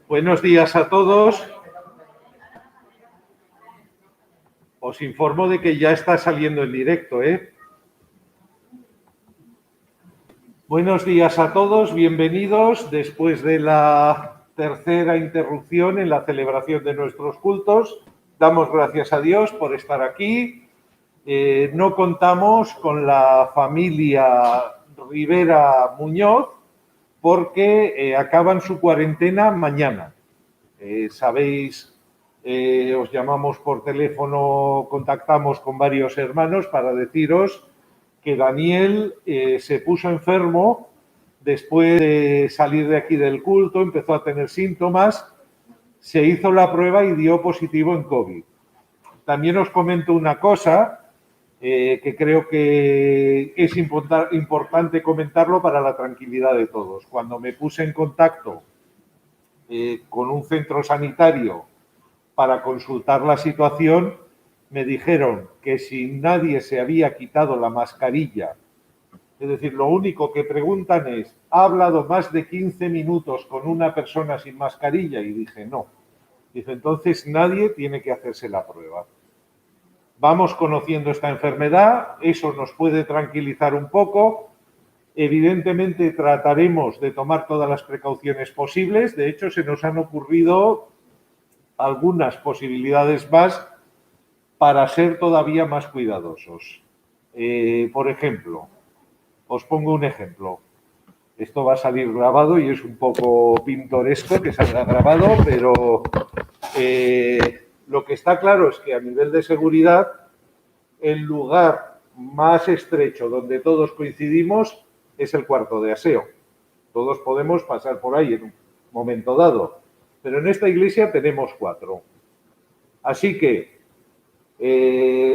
Buenos días a todos. Os informo de que ya está saliendo en directo, ¿eh? Buenos días a todos, bienvenidos después de la tercera interrupción en la celebración de nuestros cultos. Damos gracias a Dios por estar aquí. No contamos con la familia Rivera Muñoz porque acaban su cuarentena mañana. Sabéis, os llamamos por teléfono, contactamos con varios hermanos para deciros que Daniel se puso enfermo después de salir de aquí del culto, empezó a tener síntomas, se hizo la prueba y dio positivo en COVID. También os comento una cosa que creo que es importante comentarlo para la tranquilidad de todos. Cuando me puse en contacto con un centro sanitario para consultar la situación, me dijeron que si nadie se había quitado la mascarilla, es decir, lo único que preguntan es, ¿ha hablado más de 15 minutos con una persona sin mascarilla? Y dije, no. Dice, entonces nadie tiene que hacerse la prueba. Vamos conociendo esta enfermedad, eso nos puede tranquilizar un poco. Evidentemente trataremos de tomar todas las precauciones posibles. De hecho, se nos han ocurrido algunas posibilidades más para ser todavía más cuidadosos. Por ejemplo, os pongo un ejemplo. Esto va a salir grabado y es un poco pintoresco que salga grabado, pero lo que está claro es que a nivel de seguridad, el lugar más estrecho donde todos coincidimos es el cuarto de aseo. Todos podemos pasar por ahí en un momento dado, pero en esta iglesia tenemos 4. Así que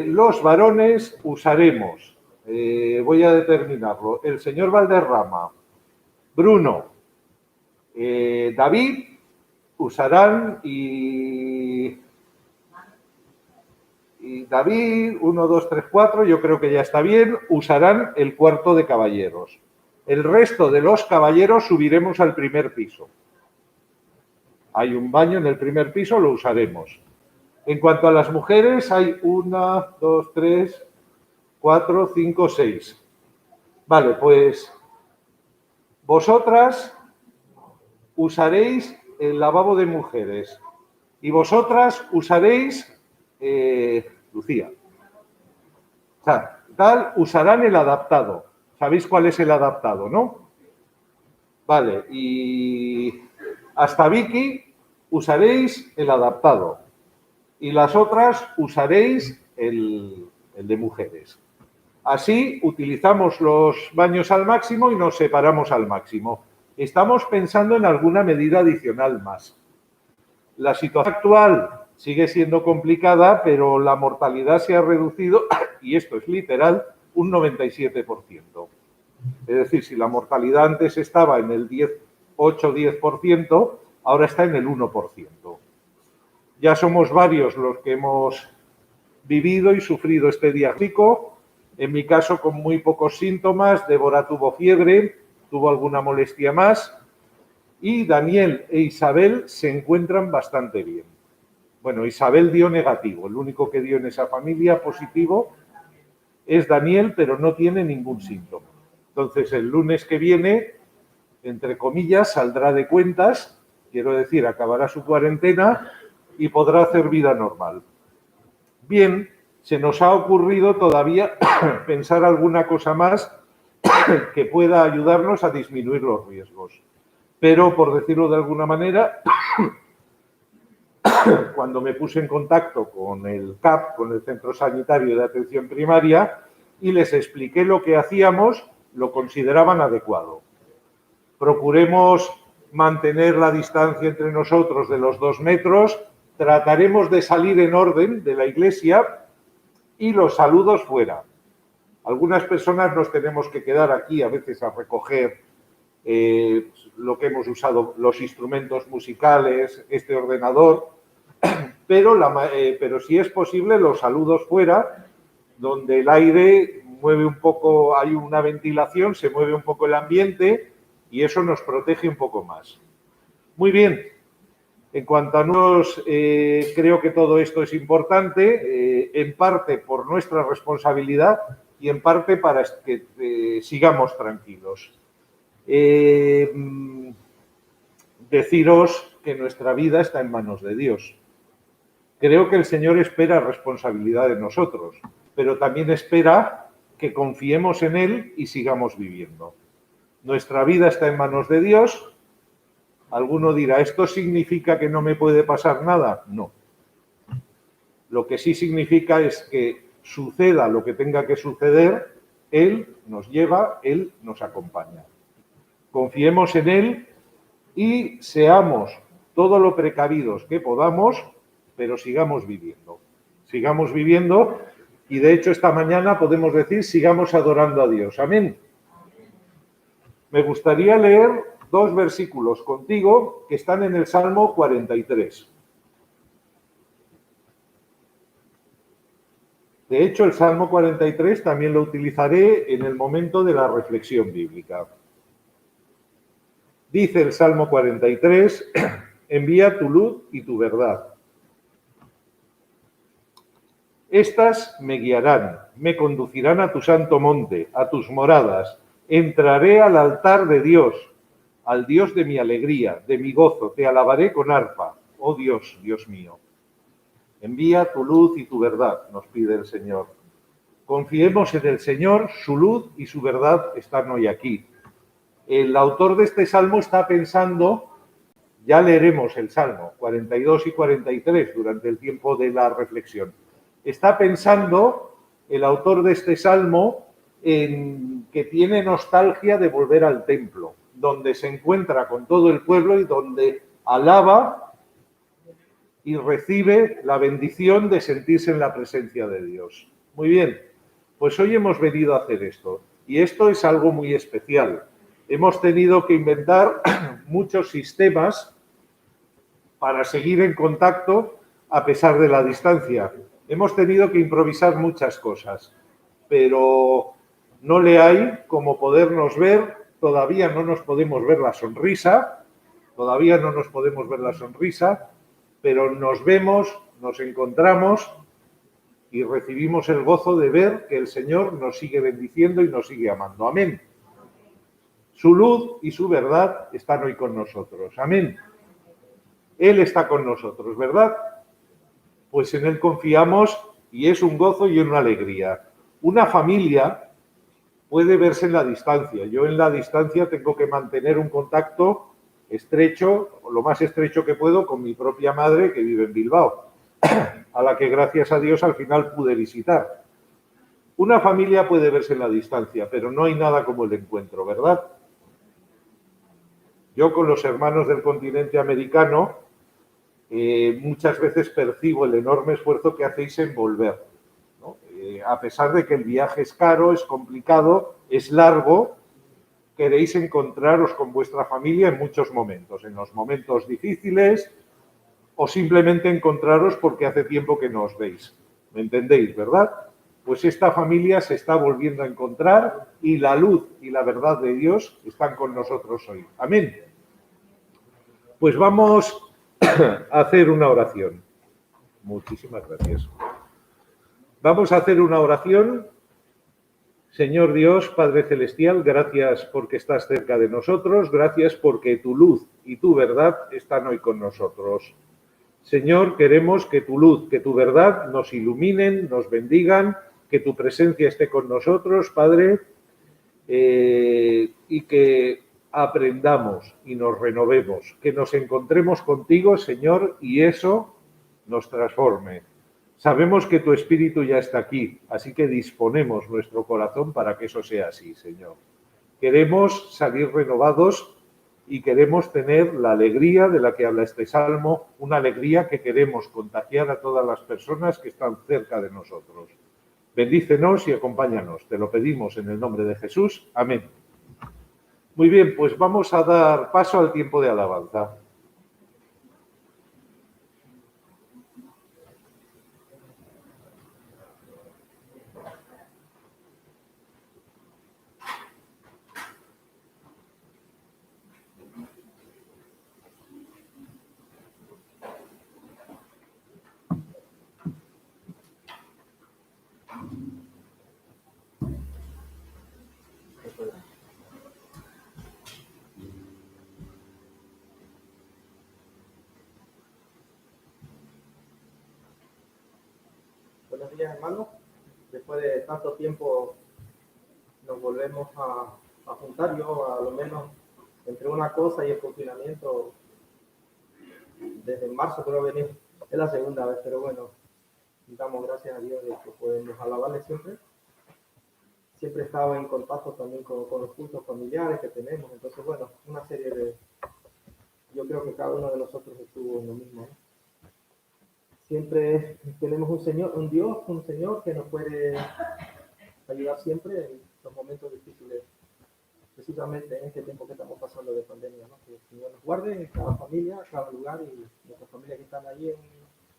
los varones usaremos, voy a determinarlo, el señor Valderrama, Bruno, David usarán y David, 1, 2, 3, 4, yo creo que ya está bien, usarán el cuarto de caballeros. El resto de los caballeros subiremos al primer piso. Hay un baño en el primer piso, lo usaremos. En cuanto a las mujeres, hay 1, 2, 3, 4, 5, 6. Vale, pues vosotras usaréis el lavabo de mujeres y vosotras usaréis, Lucía, o sea, usarán el adaptado. ¿Sabéis cuál es el adaptado, no? Vale, y hasta Vicky usaréis el adaptado y las otras usaréis el de mujeres. Así utilizamos los baños al máximo y nos separamos al máximo. Estamos pensando en alguna medida adicional más. La situación actual sigue siendo complicada, pero la mortalidad se ha reducido, y esto es literal, un 97%. Es decir, si la mortalidad antes estaba en el 8-10%, ahora está en el 1%. Ya somos varios los que hemos vivido y sufrido este diagnóstico. En mi caso, con muy pocos síntomas. Débora tuvo fiebre, tuvo alguna molestia más. Y Daniel e Isabel se encuentran bastante bien. Bueno, Isabel dio negativo. El único que dio en esa familia positivo es Daniel, pero no tiene ningún síntoma. Entonces, el lunes que viene, entre comillas, saldrá de cuentas, quiero decir, acabará su cuarentena y podrá hacer vida normal. Bien, se nos ha ocurrido todavía pensar alguna cosa más que pueda ayudarnos a disminuir los riesgos. Pero, por decirlo de alguna manera, cuando me puse en contacto con el CAP, con el Centro Sanitario de Atención Primaria, y les expliqué lo que hacíamos, lo consideraban adecuado. Procuremos mantener la distancia entre nosotros de los 2 metros, trataremos de salir en orden de la iglesia y los saludos fuera. Algunas personas nos tenemos que quedar aquí a veces a recoger lo que hemos usado, los instrumentos musicales, este ordenador, pero si es posible los saludos fuera, donde el aire mueve un poco, hay una ventilación, se mueve un poco el ambiente y eso nos protege un poco más. Muy bien, En cuanto a nosotros, creo que todo esto es importante, en parte por nuestra responsabilidad y en parte para que sigamos tranquilos. Deciros que nuestra vida está en manos de Dios. Creo que el Señor espera responsabilidad de nosotros, pero también espera que confiemos en Él y sigamos viviendo. Nuestra vida está en manos de Dios. Alguno dirá, ¿esto significa que no me puede pasar nada? No. Lo que sí significa es que suceda lo que tenga que suceder, Él nos lleva, Él nos acompaña. Confiemos en Él y seamos todo lo precavidos que podamos, pero sigamos viviendo. Sigamos viviendo y de hecho esta mañana podemos decir, sigamos adorando a Dios. Amén. Me gustaría leer 2 versículos contigo que están en el Salmo 43. De hecho, el Salmo 43 también lo utilizaré en el momento de la reflexión bíblica. Dice el Salmo 43, envía tu luz y tu verdad. Estas me guiarán, me conducirán a tu santo monte, a tus moradas. Entraré al altar de Dios, al Dios de mi alegría, de mi gozo. Te alabaré con arpa, oh Dios, Dios mío. Envía tu luz y tu verdad, nos pide el Señor. Confiemos en el Señor, su luz y su verdad están hoy aquí. El autor de este salmo está pensando, ya leeremos el Salmo 42 y 43 durante el tiempo de la reflexión. Está pensando el autor de este salmo en que tiene nostalgia de volver al templo, donde se encuentra con todo el pueblo y donde alaba y recibe la bendición de sentirse en la presencia de Dios. Muy bien, pues hoy hemos venido a hacer esto y esto es algo muy especial. Hemos tenido que inventar muchos sistemas para seguir en contacto a pesar de la distancia. Hemos tenido que improvisar muchas cosas, pero no le hay como podernos ver, todavía no nos podemos ver la sonrisa, pero nos vemos, nos encontramos y recibimos el gozo de ver que el Señor nos sigue bendiciendo y nos sigue amando. Amén. Su luz y su verdad están hoy con nosotros. Amén. Él está con nosotros, ¿verdad? Pues en Él confiamos y es un gozo y una alegría. Una familia puede verse en la distancia. Yo en la distancia tengo que mantener un contacto estrecho, lo más estrecho que puedo, con mi propia madre que vive en Bilbao, a la que gracias a Dios al final pude visitar. Una familia puede verse en la distancia, pero no hay nada como el encuentro, ¿verdad? Yo con los hermanos del continente americano muchas veces percibo el enorme esfuerzo que hacéis en volver, ¿no? A pesar de que el viaje es caro, es complicado, es largo, queréis encontraros con vuestra familia en muchos momentos, en los momentos difíciles o simplemente encontraros porque hace tiempo que no os veis. ¿Me entendéis, verdad? Pues esta familia se está volviendo a encontrar y la luz y la verdad de Dios están con nosotros hoy. Amén. Pues vamos a hacer una oración. Muchísimas gracias. Vamos a hacer una oración. Señor Dios, Padre Celestial, gracias porque estás cerca de nosotros, gracias porque tu luz y tu verdad están hoy con nosotros. Señor, queremos que tu luz, que tu verdad nos iluminen, nos bendigan, que tu presencia esté con nosotros, Padre, y que aprendamos y nos renovemos, que nos encontremos contigo, Señor, y eso nos transforme. Sabemos que tu Espíritu ya está aquí, así que disponemos nuestro corazón para que eso sea así, Señor. Queremos salir renovados y queremos tener la alegría de la que habla este salmo, una alegría que queremos contagiar a todas las personas que están cerca de nosotros. Bendícenos y acompáñanos. Te lo pedimos en el nombre de Jesús. Amén. Muy bien, pues vamos a dar paso al tiempo de alabanza. Buenos días, hermanos. Después de tanto tiempo nos volvemos a juntar. Yo, a lo menos, entre una cosa y el confinamiento, desde marzo creo venir, es la segunda vez, pero bueno, damos gracias a Dios de que podemos alabarle siempre. Siempre he estado en contacto también con los cultos familiares que tenemos. Entonces, bueno, una serie de... Yo creo que cada uno de nosotros estuvo en lo mismo, ¿no? Siempre tenemos un Señor, un Dios, un Señor que nos puede ayudar siempre en los momentos difíciles, precisamente en este tiempo que estamos pasando de pandemia, ¿no? Que el Señor nos guarde en cada familia, cada lugar, y nuestras familias que están allí en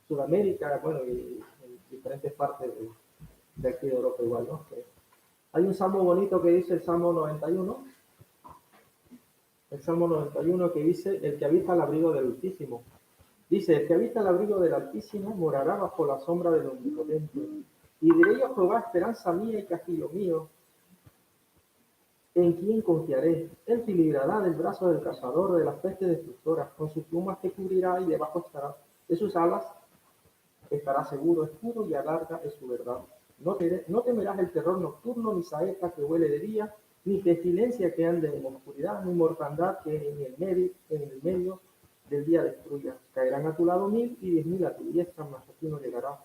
Sudamérica, bueno, y en diferentes partes de aquí de Europa igual, ¿no? Que hay un salmo bonito que dice el Salmo 91, que dice: el que habita al abrigo del Altísimo. Dice: el que habita al abrigo del Altísimo morará bajo la sombra del Omnipotente. Y diré yo: Jehová, esperanza mía y castillo mío, ¿en quién confiaré? Él te librará del brazo del cazador, de las pestes destructoras. Con sus plumas te cubrirá y debajo estará de sus alas estará seguro. Escudo y alarga es su verdad. No temerás el terror nocturno, ni saeta que huele de día, ni pestilencia que ande en oscuridad, ni mortandad que en el medio del día destruya. Caerán a tu lado 1000 y 10.000 a tu diestra, mas a ti no llegará.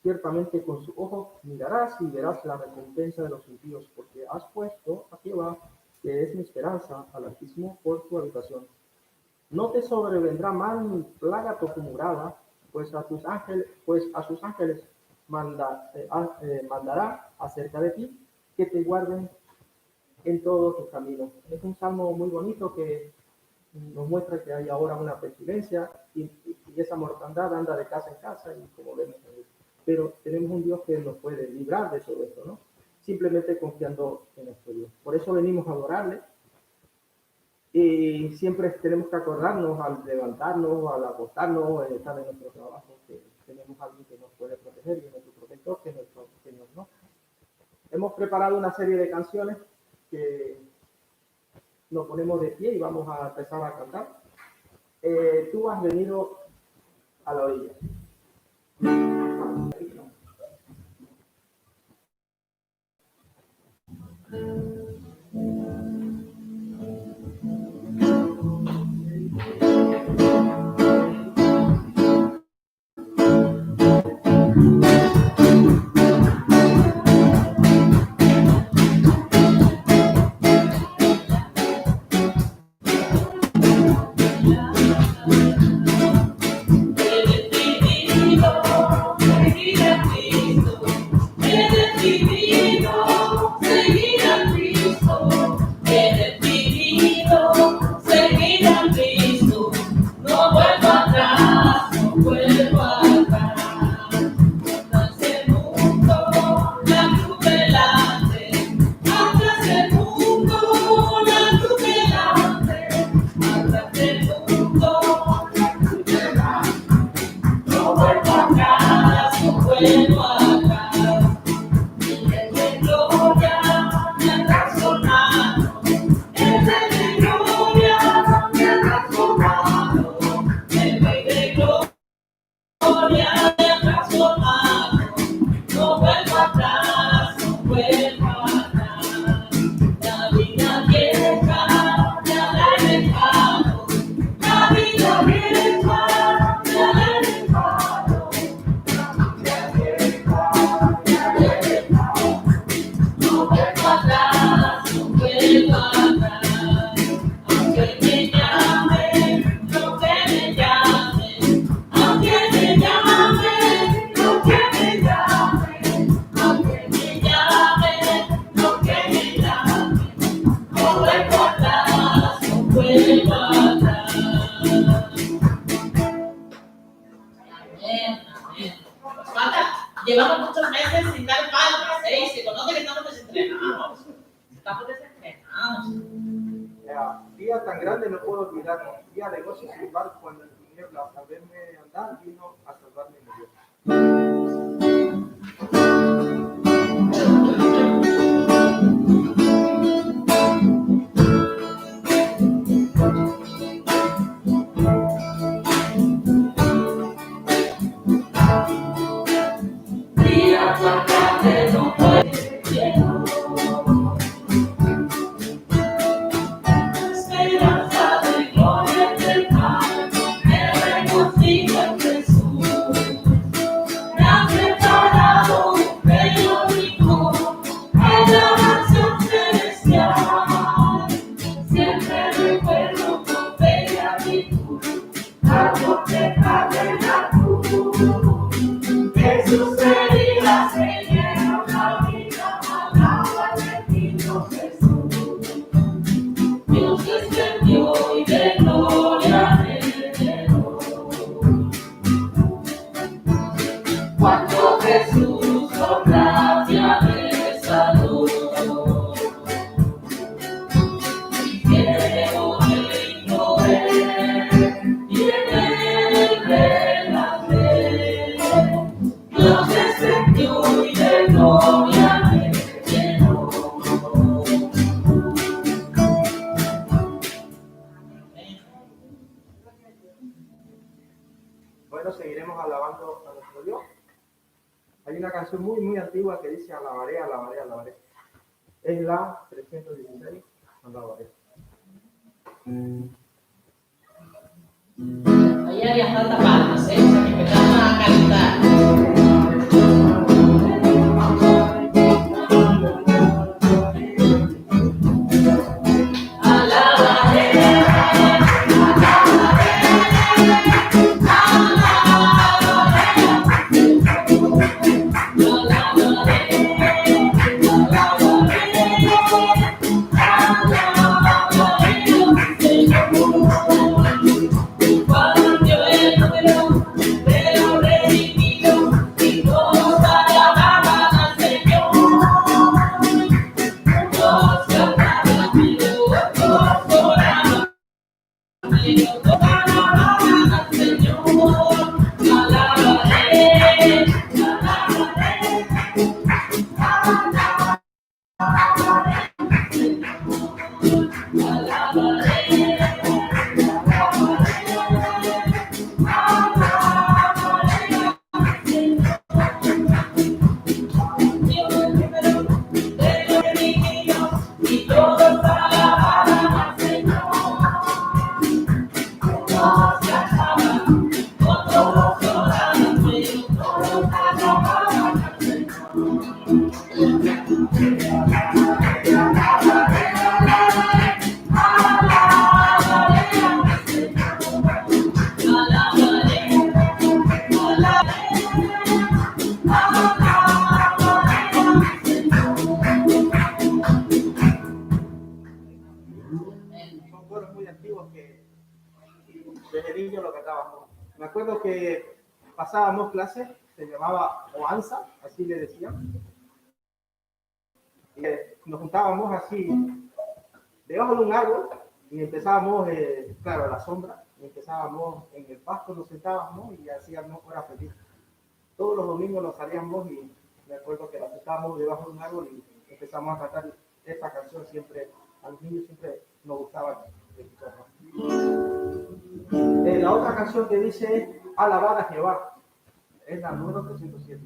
Ciertamente con su ojo mirarás y verás la recompensa de los impíos, porque has puesto a Jehová, que es mi esperanza, al Altísimo por tu habitación. No te sobrevendrá mal ni plaga tu morada, pues a sus ángeles mandará acerca de ti, que te guarden en todos tus caminos. Es un salmo muy bonito que nos muestra que hay ahora una pestilencia y esa mortandad anda de casa en casa, y como vemos, pero tenemos un Dios que nos puede librar de todo esto, ¿no? Simplemente confiando en nuestro Dios. Por eso venimos a adorarle, y siempre tenemos que acordarnos al levantarnos, al acostarnos, al estar en nuestro trabajo, que tenemos a alguien que nos puede proteger, y nuestro protector, que es nuestro Señor, ¿no? Hemos preparado una serie de canciones que nos ponemos de pie y vamos a empezar a cantar. Tú has venido a la orilla. Llevamos muchos meses sin dar palmas, y se conoce que estamos desentrenados. Estamos desentrenados. Día tan grande no puedo olvidar, día de gozo sin embargo, cuando el tinieblas al verme andar vino a salvarme mi Dios. Día Bueno, seguiremos alabando a nuestro Dios. Hay una canción muy antigua que dice alabaré, alabaré, alabaré. Es la 316, alabaré. Ahí había tantas palmas, ¿eh? O sea, que empezamos a cantar. Son coros muy antiguos que desde niño lo cantábamos. Me acuerdo que pasábamos clases, se llamaba Oanza, así le decían. Y nos juntábamos así debajo de un árbol y empezábamos, claro, a la sombra, y empezábamos en el pasto, nos sentábamos y hacíamos hora feliz. Todos los domingos nos salíamos y me acuerdo que nos sentábamos debajo de un árbol y empezamos a cantar esta canción. Siempre, a los niños siempre nos gustaba escucharla. La otra canción que dice Alabad a Jehová es la número 307.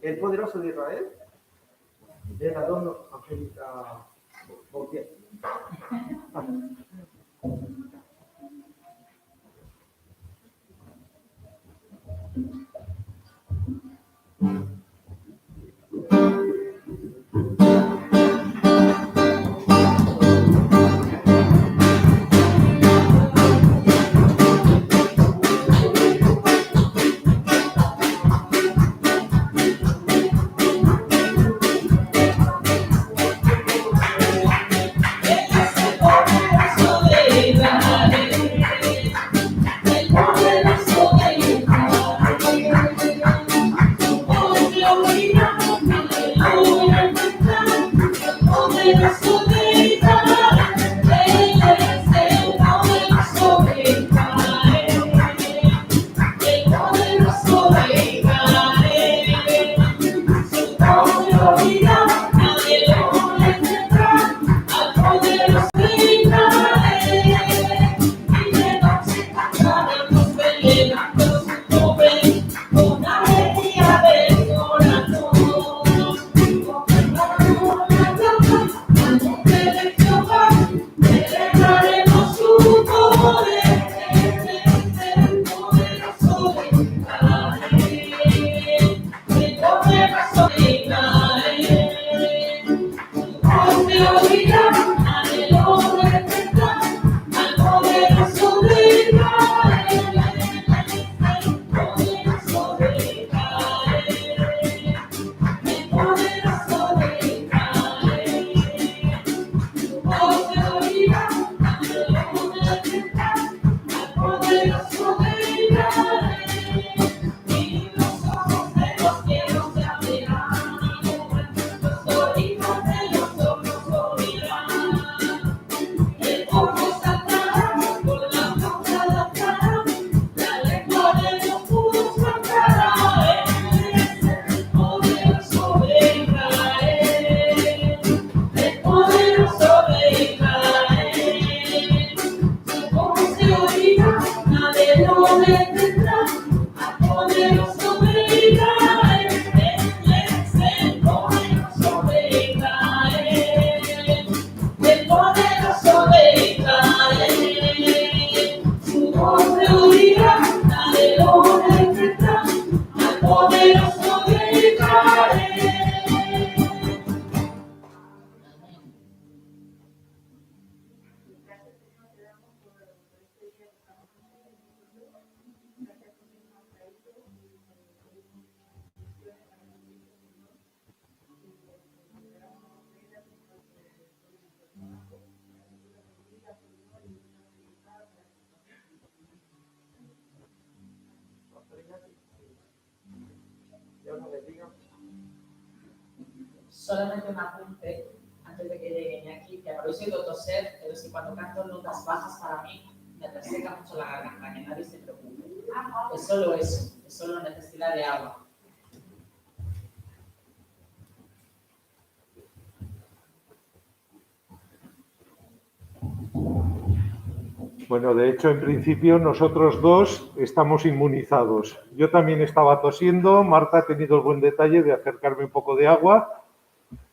el poderoso de Israel, del adorno ¿por qué? Solamente un apunte antes de que llegue Iñaki, que habréis oído toser, pero si cuando canto notas bajas para mí me reseca mucho la garganta, que nadie se preocupe. Es solo eso, es solo necesidad de agua. Bueno, de hecho, en principio, nosotros dos estamos inmunizados. Yo también estaba tosiendo, Marta ha tenido el buen detalle de acercarme un poco de agua.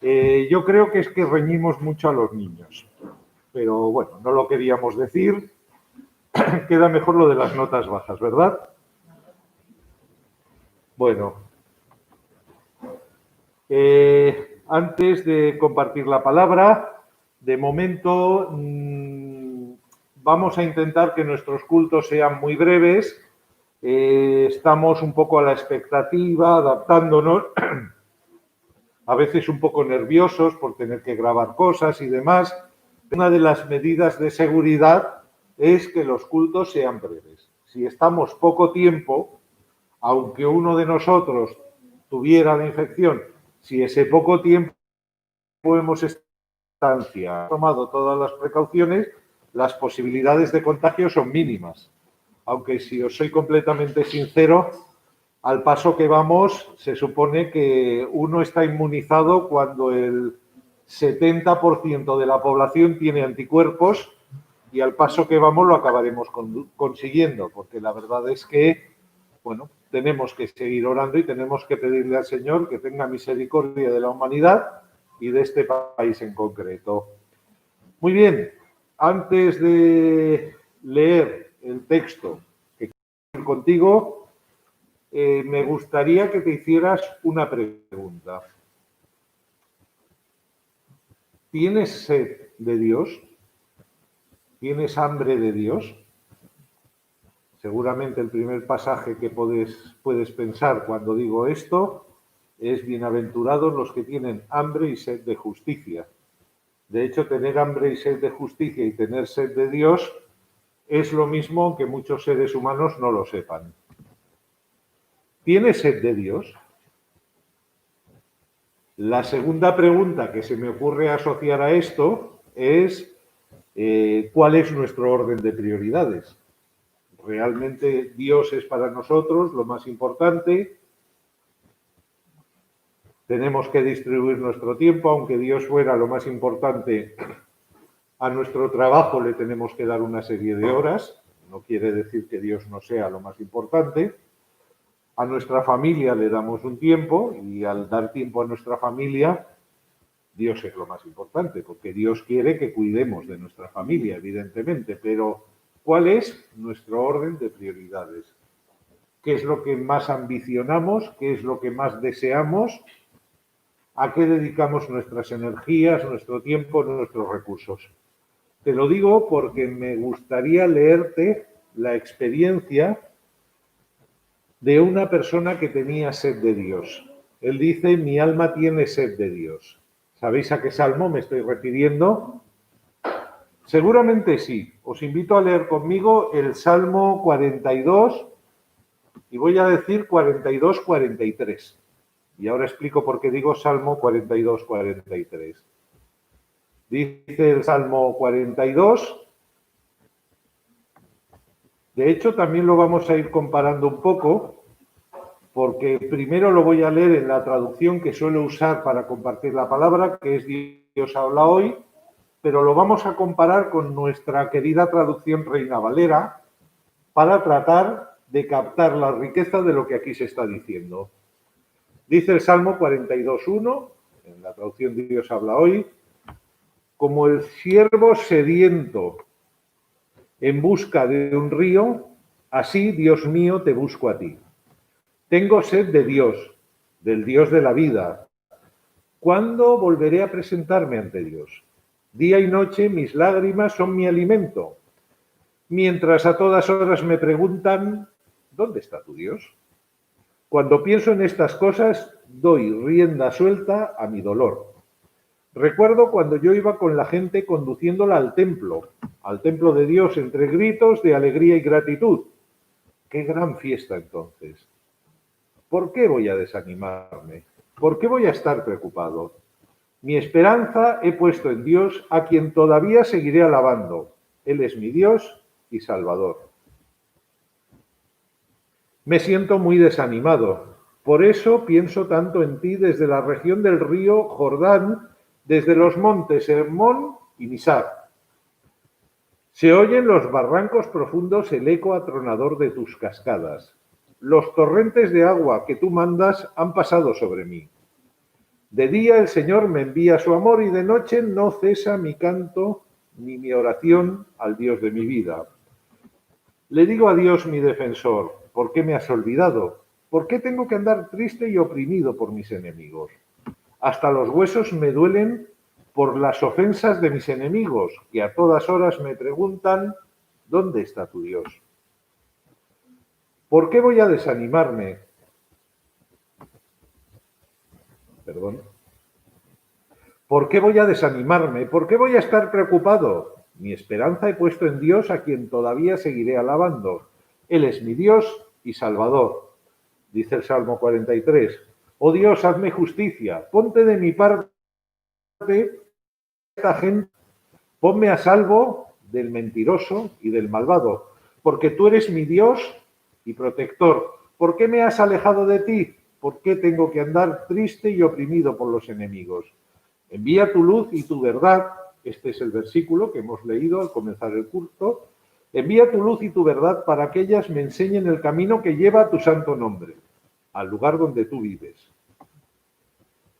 Yo creo que es que reñimos mucho a los niños, pero bueno, no lo queríamos decir. Queda mejor lo de las notas bajas, ¿verdad? Bueno, antes de compartir la palabra, de momento vamos a intentar que nuestros cultos sean muy breves. Estamos un poco a la expectativa, adaptándonos, a veces un poco nerviosos por tener que grabar cosas y demás. Una de las medidas de seguridad es que los cultos sean breves. Si estamos poco tiempo, aunque uno de nosotros tuviera la infección, si ese poco tiempo hemos tomado todas las precauciones, las posibilidades de contagio son mínimas. Aunque si os soy completamente sincero, al paso que vamos, se supone que uno está inmunizado cuando el 70% de la población tiene anticuerpos, y al paso que vamos lo acabaremos consiguiendo, porque la verdad es que, bueno, tenemos que seguir orando y tenemos que pedirle al Señor que tenga misericordia de la humanidad y de este país en concreto. Muy bien, antes de leer el texto que quiero leer contigo, me gustaría que te hicieras una pregunta. ¿Tienes sed de Dios? ¿Tienes hambre de Dios? Seguramente el primer pasaje que puedes pensar cuando digo esto es: bienaventurados los que tienen hambre y sed de justicia. De hecho, tener hambre y sed de justicia y tener sed de Dios es lo mismo, aunque muchos seres humanos no lo sepan. ¿Tienes sed de Dios? La segunda pregunta que se me ocurre asociar a esto es ¿cuál es nuestro orden de prioridades? ¿Realmente Dios es para nosotros lo más importante? Tenemos que distribuir nuestro tiempo, aunque Dios fuera lo más importante, a nuestro trabajo le tenemos que dar una serie de horas. No quiere decir que Dios no sea lo más importante. A nuestra familia le damos un tiempo y al dar tiempo a nuestra familia, Dios es lo más importante, porque Dios quiere que cuidemos de nuestra familia, evidentemente, pero ¿cuál es nuestro orden de prioridades? ¿Qué es lo que más ambicionamos? ¿Qué es lo que más deseamos? ¿A qué dedicamos nuestras energías, nuestro tiempo, nuestros recursos? Te lo digo porque me gustaría leerte la experiencia de una persona que tenía sed de Dios. Él dice: mi alma tiene sed de Dios. ¿Sabéis a qué salmo me estoy refiriendo? Seguramente sí. Os invito a leer conmigo el Salmo 42 y voy a decir 42-43. Y ahora explico por qué digo Salmo 42-43. Dice el Salmo 42. De hecho, también lo vamos a ir comparando un poco, porque primero lo voy a leer en la traducción que suelo usar para compartir la palabra, que es Dios habla hoy, pero lo vamos a comparar con nuestra querida traducción Reina Valera para tratar de captar la riqueza de lo que aquí se está diciendo. Dice el Salmo 42.1, en la traducción Dios habla hoy: como el siervo sediento en busca de un río, así, Dios mío, te busco a ti. Tengo sed de Dios, del Dios de la vida. ¿Cuándo volveré a presentarme ante Dios? Día y noche mis lágrimas son mi alimento, mientras a todas horas me preguntan: ¿dónde está tu Dios? Cuando pienso en estas cosas, doy rienda suelta a mi dolor. Recuerdo cuando yo iba con la gente conduciéndola al templo de Dios, entre gritos de alegría y gratitud. ¡Qué gran fiesta entonces! ¿Por qué voy a desanimarme? ¿Por qué voy a estar preocupado? Mi esperanza he puesto en Dios, a quien todavía seguiré alabando. Él es mi Dios y Salvador. Me siento muy desanimado. Por eso pienso tanto en ti desde la región del río Jordán, desde los montes Hermón y Misar. Se oye en los barrancos profundos el eco atronador de tus cascadas. Los torrentes de agua que tú mandas han pasado sobre mí. De día el Señor me envía su amor y de noche no cesa mi canto ni mi oración al Dios de mi vida. Le digo a Dios mi defensor: ¿por qué me has olvidado? ¿Por qué tengo que andar triste y oprimido por mis enemigos? Hasta los huesos me duelen por las ofensas de mis enemigos, que a todas horas me preguntan: ¿dónde está tu Dios? ¿Por qué voy a desanimarme? ¿Por qué voy a desanimarme? ¿Por qué voy a estar preocupado? Mi esperanza he puesto en Dios, a quien todavía seguiré alabando. Él es mi Dios y Salvador. Dice el Salmo 43. Oh Dios, hazme justicia, ponte de mi parte esta gente, ponme a salvo del mentiroso y del malvado, porque tú eres mi Dios y protector. ¿Por qué me has alejado de ti? ¿Por qué tengo que andar triste y oprimido por los enemigos? Envía tu luz y tu verdad. Este es el versículo que hemos leído al comenzar el culto. Envía tu luz y tu verdad para que ellas me enseñen el camino que lleva a tu santo nombre, al lugar donde tú vives.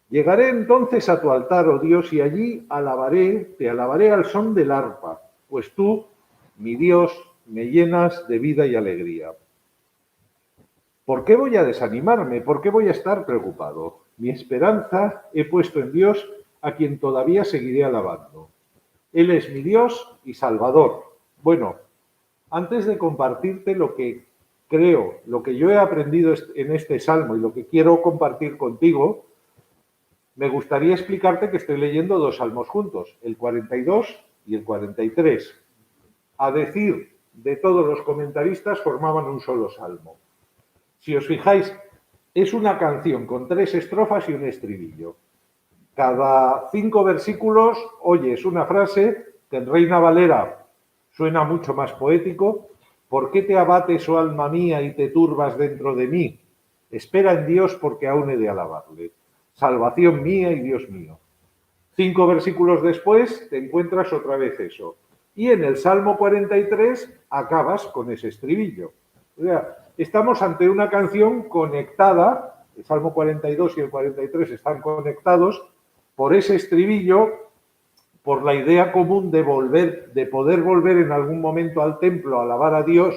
Llegaré entonces a tu altar, oh Dios, y allí te alabaré al son del arpa, pues tú, mi Dios, me llenas de vida y alegría. ¿Por qué voy a desanimarme? ¿Por qué voy a estar preocupado? Mi esperanza he puesto en Dios, a quien todavía seguiré alabando. Él es mi Dios y Salvador. Bueno, antes de compartirte lo que creo, lo que yo he aprendido en este salmo y lo que quiero compartir contigo, me gustaría explicarte que estoy leyendo dos salmos juntos, el 42 y el 43. A decir de todos los comentaristas, formaban un solo salmo. Si os fijáis, es una canción con 3 estrofas y un estribillo. Cada 5 versículos oyes una frase que en Reina Valera suena mucho más poético. ¿Por qué te abates, oh alma mía, y te turbas dentro de mí? Espera en Dios, porque aún he de alabarle. Salvación mía y Dios mío. 5 versículos después te encuentras otra vez eso. Y en el Salmo 43 acabas con ese estribillo. O sea, estamos ante una canción conectada, el Salmo 42 y el 43 están conectados por ese estribillo, por la idea común de poder volver en algún momento al templo a alabar a Dios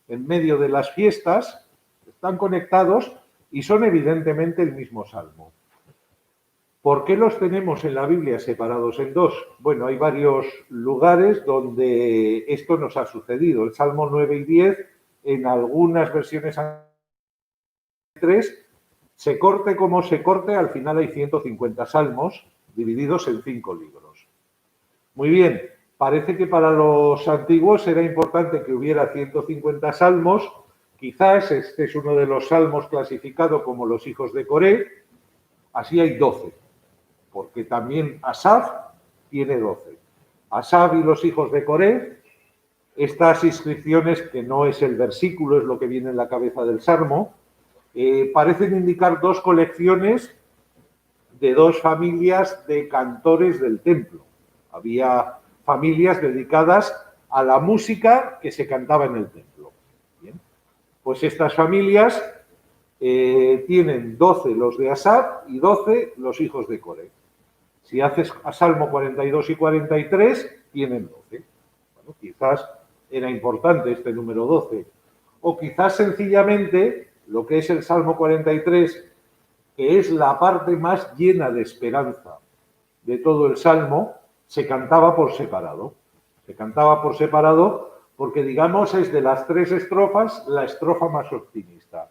en medio de las fiestas. Están conectados y son evidentemente el mismo salmo. ¿Por qué los tenemos en la Biblia separados en dos? Bueno, hay varios lugares donde esto nos ha sucedido. El Salmo 9 y 10, en algunas versiones 3, se corte como se corte, al final hay 150 salmos divididos en 5 libros. Muy bien, parece que para los antiguos era importante que hubiera 150 salmos. Quizás este es uno de los salmos clasificado como los hijos de Coré. Así hay 12, porque también Asaf tiene 12. Asaf y los hijos de Coré, estas inscripciones, que no es el versículo, es lo que viene en la cabeza del salmo, parecen indicar 2 colecciones de 2 familias de cantores del templo. Había familias dedicadas a la música que se cantaba en el templo. Bien. Pues estas familias tienen 12 los de Asaf y 12 los hijos de Coré. Si haces a Salmo 42 y 43, tienen 12. Bueno, quizás era importante este número 12. O quizás sencillamente lo que es el Salmo 43, que es la parte más llena de esperanza de todo el Salmo, se cantaba por separado. Se cantaba por separado porque, digamos, es de las 3 estrofas la estrofa más optimista.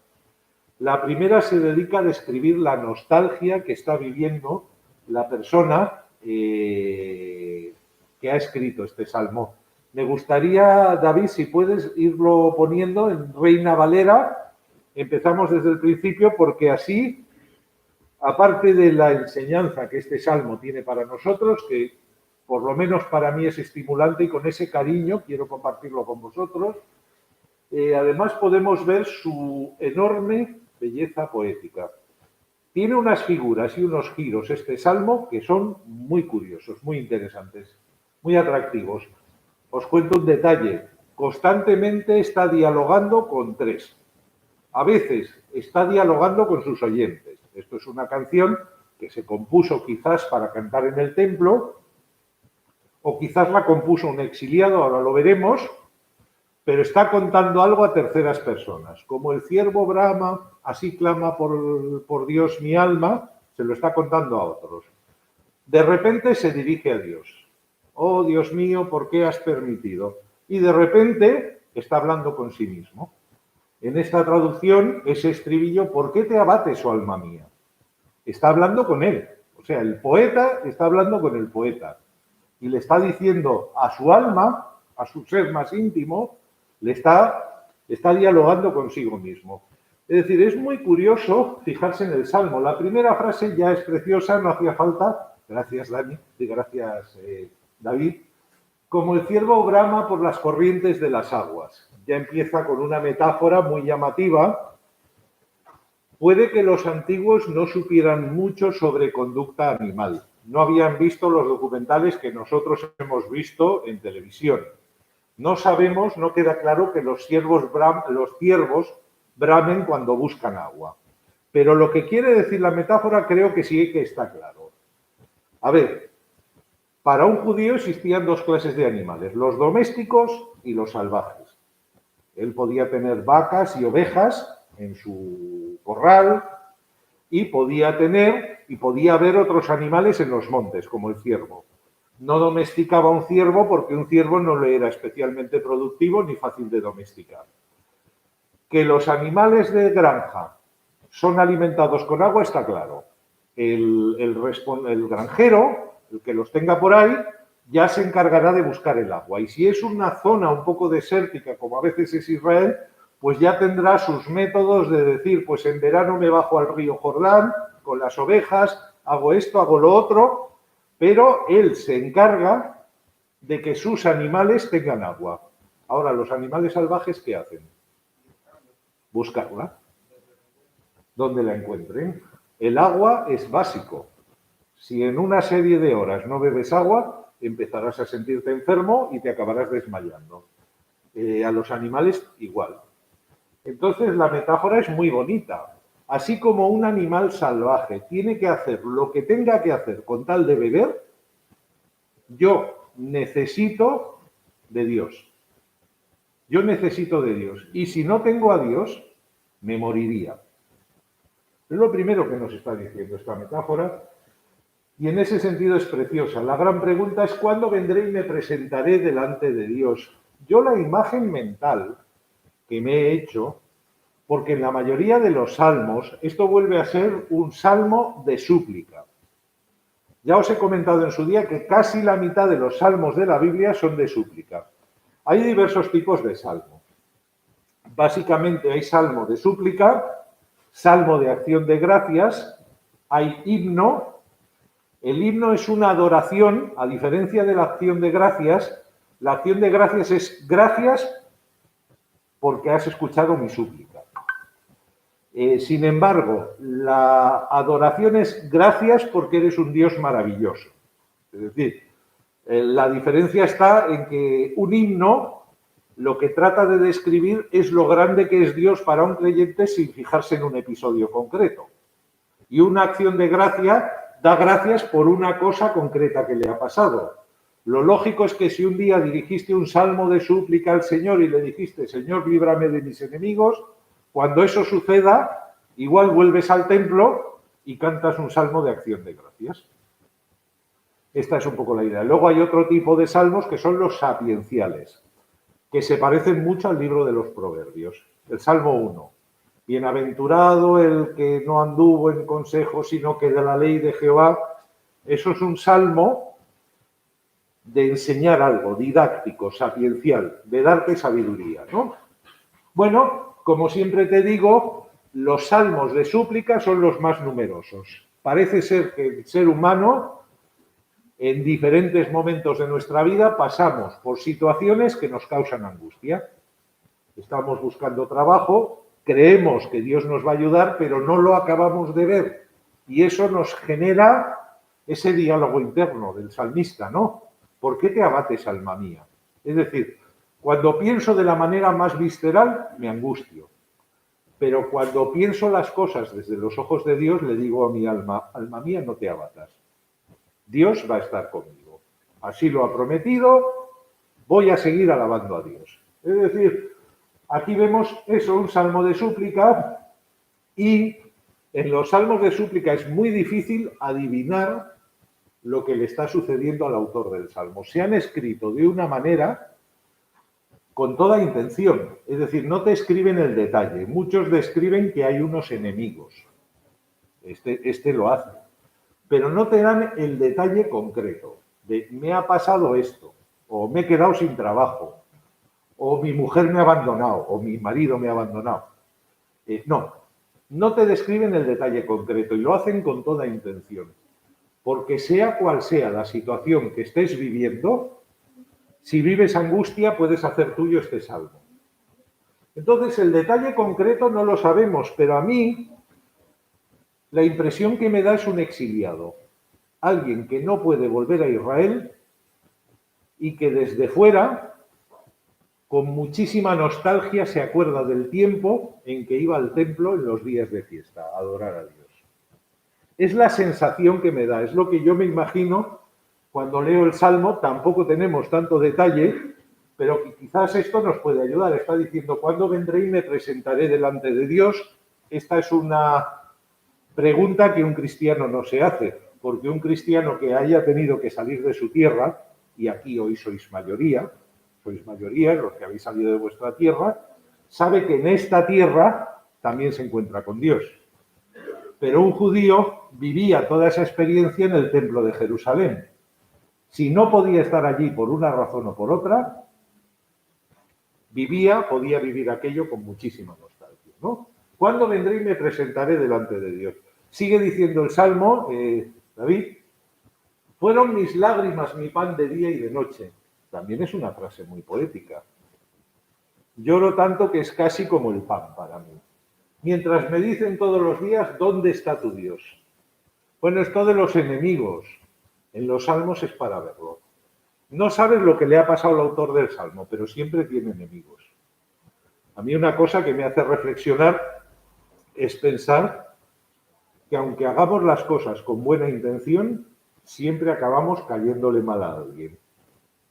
La primera se dedica a describir la nostalgia que está viviendo la persona que ha escrito este salmo. Me gustaría, David, si puedes irlo poniendo en Reina Valera. Empezamos desde el principio porque así, aparte de la enseñanza que este salmo tiene para nosotros, que por lo menos para mí es estimulante y con ese cariño quiero compartirlo con vosotros, además podemos ver su enorme belleza poética. Tiene unas figuras y unos giros este salmo que son muy curiosos, muy interesantes, muy atractivos. Os cuento un detalle. Constantemente está dialogando con 3. A veces está dialogando con sus oyentes. Esto es una canción que se compuso quizás para cantar en el templo, o quizás la compuso un exiliado, ahora lo veremos, pero está contando algo a terceras personas. Como el ciervo brama, así clama por Dios mi alma, se lo está contando a otros. De repente se dirige a Dios. Oh, Dios mío, ¿por qué has permitido? Y de repente está hablando con sí mismo. En esta traducción, ese estribillo, ¿por qué te abates, oh alma mía? Está hablando con él. O sea, el poeta está hablando con el poeta. Y le está diciendo a su alma, a su ser más íntimo, le está dialogando consigo mismo. Es decir, es muy curioso fijarse en el Salmo. La primera frase ya es preciosa, no hacía falta. Gracias, Dani, y gracias, David. Como el ciervo brama por las corrientes de las aguas. Ya empieza con una metáfora muy llamativa. Puede que los antiguos no supieran mucho sobre conducta animal. No habían visto los documentales que nosotros hemos visto en televisión. No sabemos, no queda claro que los ciervos bramen cuando buscan agua. Pero lo que quiere decir la metáfora creo que sí que está claro. A ver, para un judío existían dos clases de animales, los domésticos y los salvajes. Él podía tener vacas y ovejas en su corral y podía haber otros animales en los montes, como el ciervo. No domesticaba un ciervo porque un ciervo no le era especialmente productivo ni fácil de domesticar. Que los animales de granja son alimentados con agua está claro. El granjero, el que los tenga por ahí, ya se encargará de buscar el agua. Y si es una zona un poco desértica, como a veces es Israel, pues ya tendrá sus métodos de decir, pues en verano me bajo al río Jordán con las ovejas, hago esto, hago lo otro, pero él se encarga de que sus animales tengan agua. Ahora, los animales salvajes, ¿qué hacen? Buscarla. Donde la encuentren. El agua es básico. Si en una serie de horas no bebes agua, empezarás a sentirte enfermo y te acabarás desmayando. A los animales igual. Entonces la metáfora es muy bonita. Así como un animal salvaje tiene que hacer lo que tenga que hacer con tal de beber, yo necesito de Dios. Yo necesito de Dios. Y si no tengo a Dios, me moriría. Es lo primero que nos está diciendo esta metáfora. Y en ese sentido es preciosa. La gran pregunta es ¿cuándo vendré y me presentaré delante de Dios? Yo la imagen mental que me he hecho, porque en la mayoría de los salmos esto vuelve a ser un salmo de súplica. Ya os he comentado en su día que casi la mitad de los salmos de la Biblia son de súplica. Hay diversos tipos de salmo. Básicamente hay salmo de súplica, salmo de acción de gracias, hay himno. El himno es una adoración, a diferencia de la acción de gracias. La acción de gracias es gracias porque has escuchado mi súplica. Sin embargo, la adoración es gracias porque eres un Dios maravilloso. Es decir, la diferencia está en que un himno lo que trata de describir es lo grande que es Dios para un creyente sin fijarse en un episodio concreto. Y una acción de gracia da gracias por una cosa concreta que le ha pasado. Lo lógico es que si un día dirigiste un salmo de súplica al Señor y le dijiste, Señor, líbrame de mis enemigos, cuando eso suceda, igual vuelves al templo y cantas un salmo de acción de gracias. Esta es un poco la idea. Luego hay otro tipo de salmos que son los sapienciales, que se parecen mucho al libro de los Proverbios. El Salmo 1. Bienaventurado el que no anduvo en consejo, sino que de la ley de Jehová. Eso es un salmo de enseñar algo, didáctico, sapiencial, de darte sabiduría, ¿no? Bueno, como siempre te digo, los salmos de súplica son los más numerosos. Parece ser que el ser humano, en diferentes momentos de nuestra vida, pasamos por situaciones que nos causan angustia. Estamos buscando trabajo, creemos que Dios nos va a ayudar, pero no lo acabamos de ver. Y eso nos genera ese diálogo interno del salmista, ¿no? ¿Por qué te abates, alma mía? Es decir, cuando pienso de la manera más visceral, me angustio. Pero cuando pienso las cosas desde los ojos de Dios, le digo a mi alma, alma mía, no te abatas. Dios va a estar conmigo. Así lo ha prometido, voy a seguir alabando a Dios. Es decir, aquí vemos eso, un salmo de súplica, y en los salmos de súplica es muy difícil adivinar lo que le está sucediendo al autor del salmo. Se han escrito de una manera con toda intención, es decir, no te escriben el detalle. Muchos describen que hay unos enemigos. Este lo hace. Pero no te dan el detalle concreto de me ha pasado esto, o me he quedado sin trabajo, o mi mujer me ha abandonado, o mi marido me ha abandonado. No te describen el detalle concreto y lo hacen con toda intención. Porque sea cual sea la situación que estés viviendo, si vives angustia puedes hacer tuyo este salmo. Entonces el detalle concreto no lo sabemos, pero a mí la impresión que me da es un exiliado. Alguien que no puede volver a Israel y que desde fuera con muchísima nostalgia se acuerda del tiempo en que iba al templo en los días de fiesta a adorar a Dios. Es la sensación que me da, es lo que yo me imagino cuando leo el Salmo. Tampoco tenemos tanto detalle, pero quizás esto nos puede ayudar. Está diciendo, ¿cuándo vendré y me presentaré delante de Dios? Esta es una pregunta que un cristiano no se hace, porque un cristiano que haya tenido que salir de su tierra, y aquí hoy sois mayoría los que habéis salido de vuestra tierra, sabe que en esta tierra también se encuentra con Dios. Pero un judío vivía toda esa experiencia en el templo de Jerusalén. Si no podía estar allí por una razón o por otra, podía vivir aquello con muchísima nostalgia, ¿no? ¿Cuándo vendré y me presentaré delante de Dios? Sigue diciendo el Salmo, David, fueron mis lágrimas mi pan de día y de noche. También es una frase muy poética. Lloro tanto que es casi como el pan para mí. Mientras me dicen todos los días, ¿dónde está tu Dios? Bueno, esto de los enemigos en los salmos es para verlo. No sabes lo que le ha pasado al autor del salmo, pero siempre tiene enemigos. A mí una cosa que me hace reflexionar es pensar que aunque hagamos las cosas con buena intención, siempre acabamos cayéndole mal a alguien.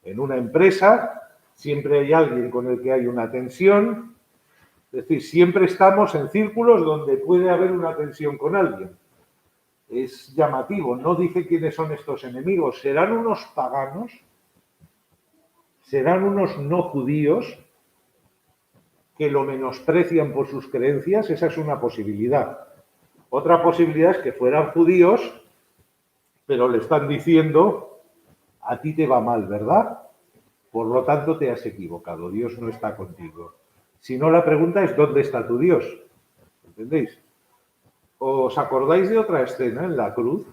En una empresa siempre hay alguien con el que hay una tensión. Es decir, siempre estamos en círculos donde puede haber una tensión con alguien. Es llamativo, no dice quiénes son estos enemigos. ¿Serán unos paganos? ¿Serán unos no judíos que lo menosprecian por sus creencias? Esa es una posibilidad. Otra posibilidad es que fueran judíos, pero le están diciendo, a ti te va mal, ¿verdad? Por lo tanto, te has equivocado. Dios no está contigo. Si no, la pregunta es, ¿dónde está tu Dios? ¿Entendéis? ¿Os acordáis de otra escena en la cruz?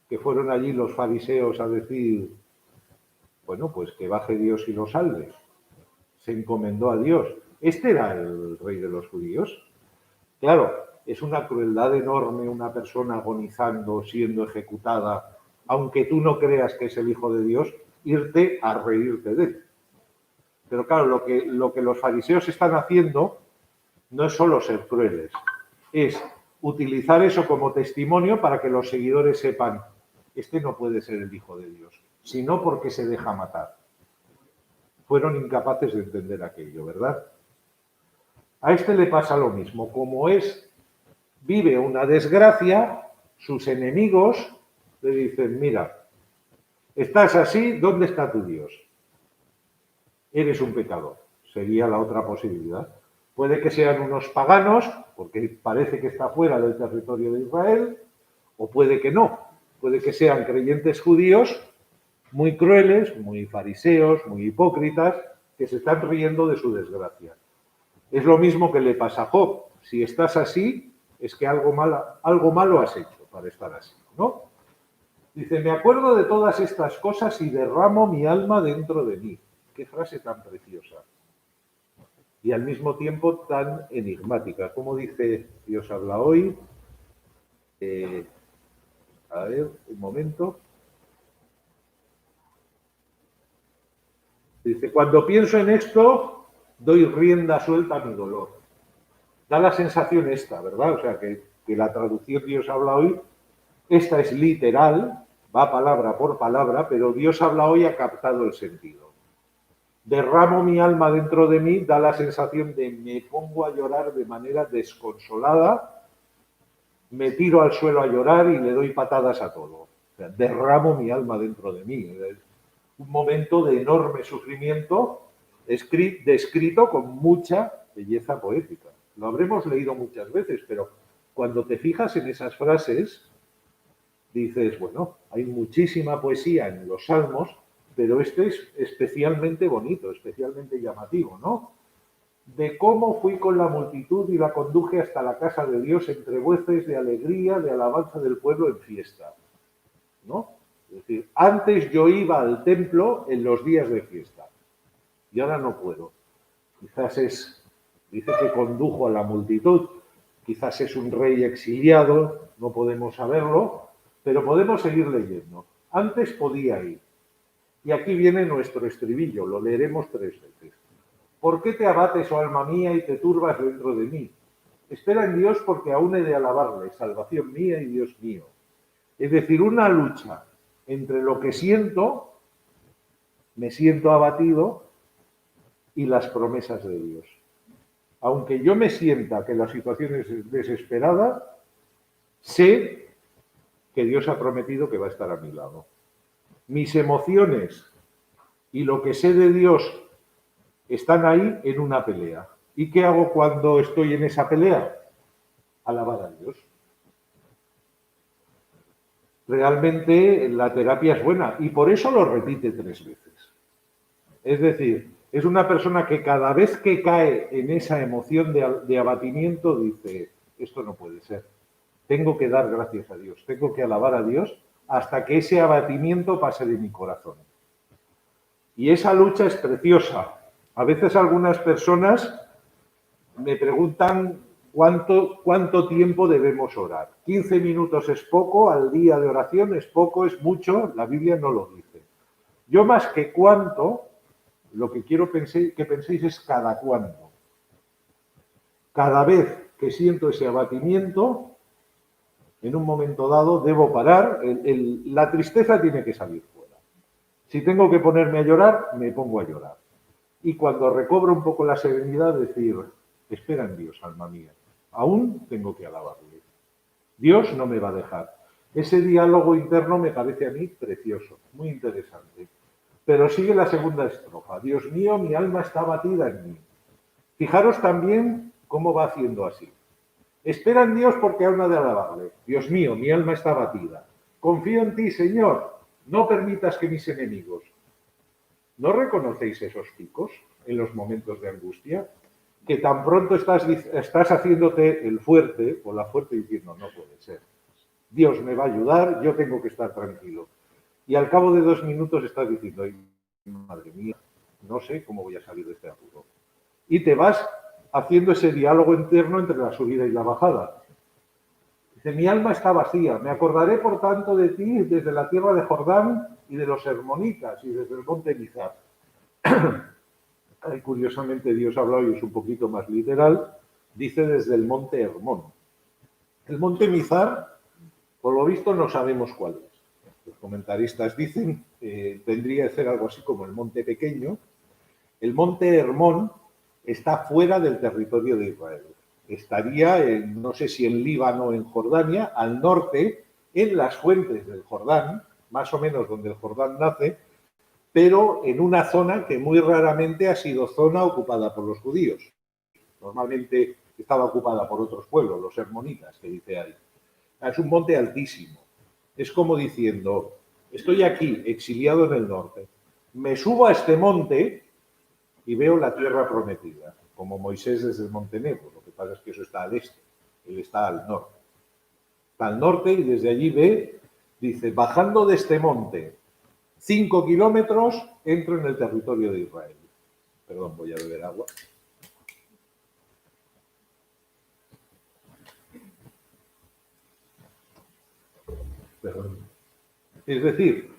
Que fueron allí los fariseos a decir, bueno, pues que baje Dios y lo salve. Se encomendó a Dios. ¿Este era el rey de los judíos? Claro, es una crueldad enorme una persona agonizando, siendo ejecutada, aunque tú no creas que es el Hijo de Dios, irte a reírte de él. Pero claro, lo que los fariseos están haciendo no es solo ser crueles, es utilizar eso como testimonio para que los seguidores sepan, este no puede ser el Hijo de Dios, sino porque se deja matar. Fueron incapaces de entender aquello, ¿verdad? A este le pasa lo mismo. Como vive una desgracia, sus enemigos le dicen, mira, estás así, ¿dónde está tu Dios? Eres un pecador. Sería la otra posibilidad. Puede que sean unos paganos, porque parece que está fuera del territorio de Israel, o puede que no. Puede que sean creyentes judíos muy crueles, muy fariseos, muy hipócritas, que se están riendo de su desgracia. Es lo mismo que le pasa a Job. Si estás así, es que algo malo has hecho para estar así, ¿no? Dice, me acuerdo de todas estas cosas y derramo mi alma dentro de mí. Qué frase tan preciosa. Y al mismo tiempo tan enigmática. ¿Cómo dice Dios habla hoy? A ver, un momento. Dice, cuando pienso en esto, doy rienda suelta a mi dolor. Da la sensación esta, ¿verdad? O sea, que la traducción Dios habla hoy, esta es literal, va palabra por palabra, pero Dios habla hoy ha captado el sentido. Derramo mi alma dentro de mí, da la sensación de me pongo a llorar de manera desconsolada, me tiro al suelo a llorar y le doy patadas a todo. O sea, derramo mi alma dentro de mí. Un momento de enorme sufrimiento descrito con mucha belleza poética. Lo habremos leído muchas veces, pero cuando te fijas en esas frases, dices, bueno, hay muchísima poesía en los salmos, pero este es especialmente bonito, especialmente llamativo, ¿no? De cómo fui con la multitud y la conduje hasta la casa de Dios entre voces de alegría, de alabanza del pueblo en fiesta, ¿no? Es decir, antes yo iba al templo en los días de fiesta y ahora no puedo. Quizás dice que condujo a la multitud, quizás es un rey exiliado, no podemos saberlo, pero podemos seguir leyendo. Antes podía ir. Y aquí viene nuestro estribillo, lo leeremos 3 veces. ¿Por qué te abates, oh alma mía, y te turbas dentro de mí? Espera en Dios porque aún he de alabarle, salvación mía y Dios mío. Es decir, una lucha entre lo que siento, me siento abatido, y las promesas de Dios. Aunque yo me sienta que la situación es desesperada, sé que Dios ha prometido que va a estar a mi lado. Mis emociones y lo que sé de Dios están ahí en una pelea. ¿Y qué hago cuando estoy en esa pelea? Alabar a Dios. Realmente la terapia es buena y por eso lo repite 3 veces. Es decir, es una persona que cada vez que cae en esa emoción de abatimiento dice, esto no puede ser. Tengo que dar gracias a Dios, tengo que alabar a Dios hasta que ese abatimiento pase de mi corazón. Y esa lucha es preciosa. A veces algunas personas me preguntan cuánto tiempo debemos orar. 15 minutos es poco, al día de oración es poco, es mucho, la Biblia no lo dice. Yo más que cuánto, lo que quiero que penséis es cada cuándo. Cada vez que siento ese abatimiento, en un momento dado debo parar, la tristeza tiene que salir fuera. Si tengo que ponerme a llorar, me pongo a llorar. Y cuando recobro un poco la serenidad, decir, espera en Dios, alma mía, aún tengo que alabarle. Dios no me va a dejar. Ese diálogo interno me parece a mí precioso, muy interesante. Pero sigue la segunda estrofa. Dios mío, mi alma está abatida en mí. Fijaros también cómo va haciendo así. Espera en Dios porque aún ha de alabarle. Dios mío, mi alma está abatida. Confío en ti, Señor. No permitas que mis enemigos. ¿No reconocéis esos picos en los momentos de angustia? Que tan pronto estás haciéndote el fuerte o la fuerte diciendo, no puede ser. Dios me va a ayudar, yo tengo que estar tranquilo. Y al cabo de 2 minutos estás diciendo, ay, madre mía, no sé cómo voy a salir de este apuro. Y te vas haciendo ese diálogo interno entre la subida y la bajada. Dice, mi alma está vacía, me acordaré por tanto de ti desde la tierra de Jordán y de los hermonitas y desde el monte Mizar. Curiosamente Dios habla hoy es un poquito más literal, dice desde el monte Hermón. El monte Mizar, por lo visto, no sabemos cuál es. Los comentaristas dicen que tendría que ser algo así como el monte pequeño. El monte Hermón está fuera del territorio de Israel. Estaría, no sé si en Líbano o en Jordania, al norte, en las fuentes del Jordán, más o menos donde el Jordán nace, pero en una zona que muy raramente ha sido zona ocupada por los judíos. Normalmente estaba ocupada por otros pueblos, los hermonitas, que dice ahí. Es un monte altísimo. Es como diciendo, estoy aquí, exiliado en el norte. Me subo a este monte y veo la tierra prometida, como Moisés desde el monte Nebo. Lo que pasa es que eso está al este, él está al norte. Está al norte y desde allí ve, dice, bajando de este monte 5 kilómetros, entro en el territorio de Israel. Perdón, voy a beber agua. Perdón. Es decir,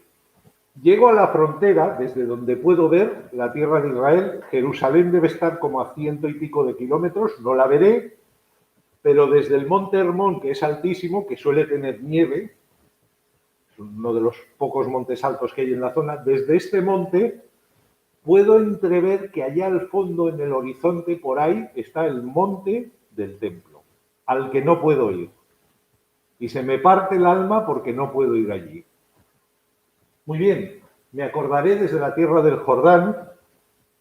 llego a la frontera desde donde puedo ver la tierra de Israel. Jerusalén debe estar como a 100 y pico de kilómetros, no la veré, pero desde el monte Hermón, que es altísimo, que suele tener nieve, es uno de los pocos montes altos que hay en la zona, desde este monte puedo entrever que allá al fondo en el horizonte, por ahí, está el monte del templo, al que no puedo ir. Y se me parte el alma porque no puedo ir allí. Muy bien, me acordaré desde la tierra del Jordán,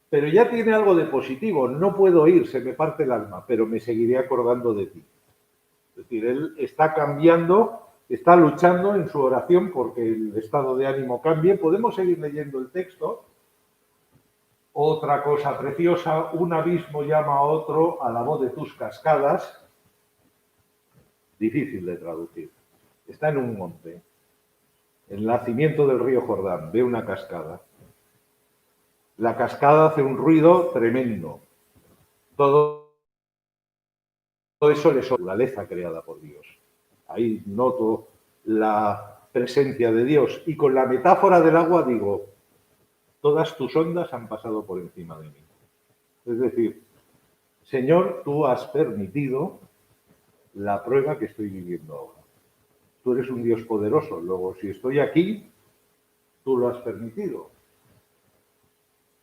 pero ya tiene algo de positivo. No puedo ir, se me parte el alma, pero me seguiré acordando de ti. Es decir, él está cambiando, está luchando en su oración porque el estado de ánimo cambie. Podemos seguir leyendo el texto. Otra cosa preciosa, un abismo llama a otro a la voz de tus cascadas. Difícil de traducir. Está en un monte. El nacimiento del río Jordán, ve una cascada. La cascada hace un ruido tremendo. Todo eso es naturaleza creada por Dios. Ahí noto la presencia de Dios. Y con la metáfora del agua digo, todas tus ondas han pasado por encima de mí. Es decir, Señor, tú has permitido la prueba que estoy viviendo ahora. Tú eres un Dios poderoso. Luego, si estoy aquí, tú lo has permitido.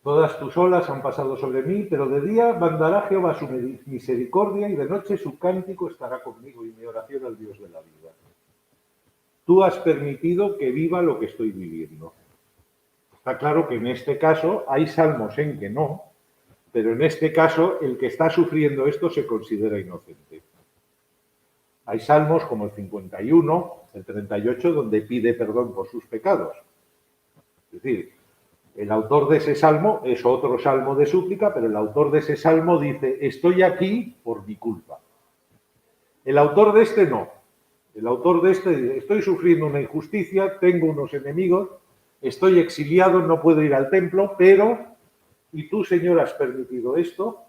Todas tus olas han pasado sobre mí, pero de día mandará Jehová su misericordia y de noche su cántico estará conmigo y mi oración al Dios de la vida. Tú has permitido que viva lo que estoy viviendo. Está claro que en este caso hay salmos en que no, pero en este caso el que está sufriendo esto se considera inocente. Hay salmos como el 51, el 38, donde pide perdón por sus pecados. Es decir, el autor de ese salmo es otro salmo de súplica, pero el autor de ese salmo dice, estoy aquí por mi culpa. El autor de este no. El autor de este dice, estoy sufriendo una injusticia, tengo unos enemigos, estoy exiliado, no puedo ir al templo, pero, y tú, Señor, has permitido esto,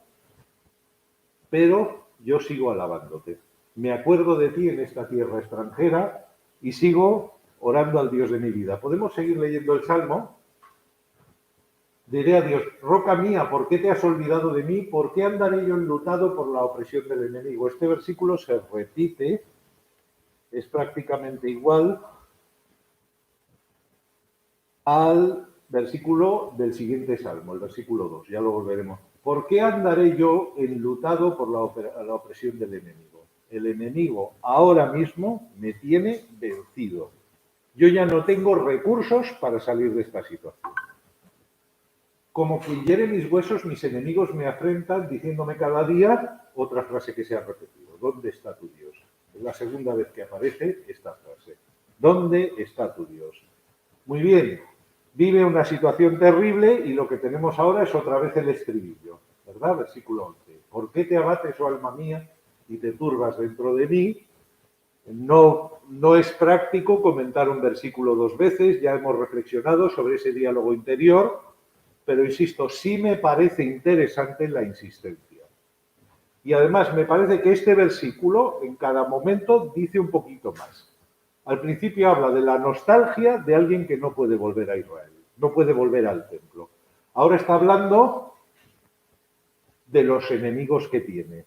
pero yo sigo alabándote. Me acuerdo de ti en esta tierra extranjera y sigo orando al Dios de mi vida. ¿Podemos seguir leyendo el salmo? Diré a Dios, roca mía, ¿por qué te has olvidado de mí? ¿Por qué andaré yo enlutado por la opresión del enemigo? Este versículo se repite, es prácticamente igual al versículo del siguiente salmo, el versículo 2, ya lo volveremos. ¿Por qué andaré yo enlutado por la opresión del enemigo? El enemigo ahora mismo me tiene vencido. Yo ya no tengo recursos para salir de esta situación. Como quien hiere mis huesos, mis enemigos me afrentan, diciéndome cada día otra frase que se ha repetido. ¿Dónde está tu Dios? Es la segunda vez que aparece esta frase. ¿Dónde está tu Dios? Muy bien, vive una situación terrible y lo que tenemos ahora es otra vez el estribillo, ¿verdad? Versículo 11. ¿Por qué te abates, oh alma mía, y te turbas dentro de mí? No es práctico comentar un versículo dos veces, ya hemos reflexionado sobre ese diálogo interior, pero insisto, sí me parece interesante la insistencia. Y además me parece que este versículo en cada momento dice un poquito más. Al principio habla de la nostalgia de alguien que no puede volver a Israel, no puede volver al templo. Ahora está hablando de los enemigos que tiene.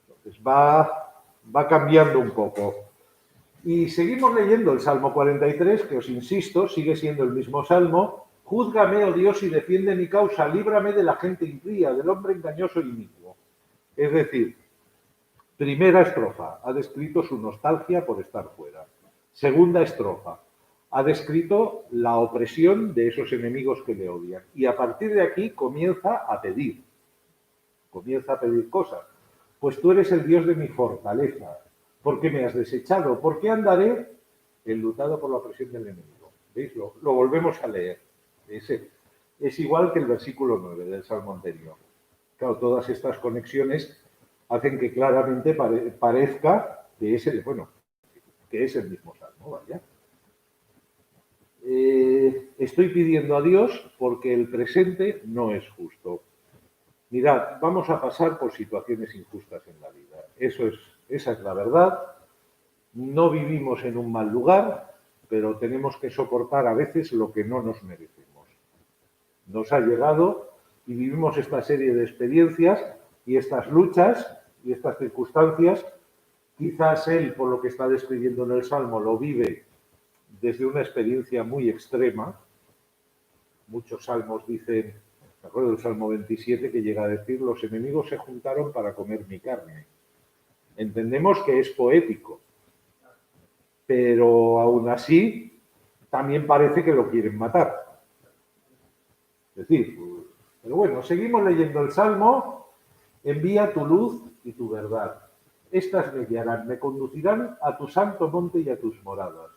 Entonces va cambiando un poco. Y seguimos leyendo el Salmo 43, que os insisto, sigue siendo el mismo Salmo. Júzgame, oh Dios, y defiende mi causa, líbrame de la gente impía, del hombre engañoso y inicuo. Es decir, primera estrofa, ha descrito su nostalgia por estar fuera. Segunda estrofa, ha descrito la opresión de esos enemigos que le odian. Y a partir de aquí comienza a pedir cosas. Pues tú eres el Dios de mi fortaleza. ¿Por qué me has desechado? ¿Por qué andaré enlutado por la opresión del enemigo? ¿Veis? Lo volvemos a leer. Es igual que el versículo 9 del Salmo anterior. Claro, todas estas conexiones hacen que claramente parezca que es el mismo Salmo, vaya. Estoy pidiendo a Dios porque el presente no es justo. Mirad, vamos a pasar por situaciones injustas en la vida. Esa es la verdad. No vivimos en un mal lugar, pero tenemos que soportar a veces lo que no nos merecemos. Nos ha llegado y vivimos esta serie de experiencias y estas luchas y estas circunstancias. Quizás él, por lo que está describiendo en el Salmo, lo vive desde una experiencia muy extrema. Muchos salmos dicen, me acuerdo del Salmo 27 que llega a decir, los enemigos se juntaron para comer mi carne. Entendemos que es poético, pero aún así también parece que lo quieren matar. Es decir, pero bueno, seguimos leyendo el Salmo, envía tu luz y tu verdad. Estas me guiarán, me conducirán a tu santo monte y a tus moradas.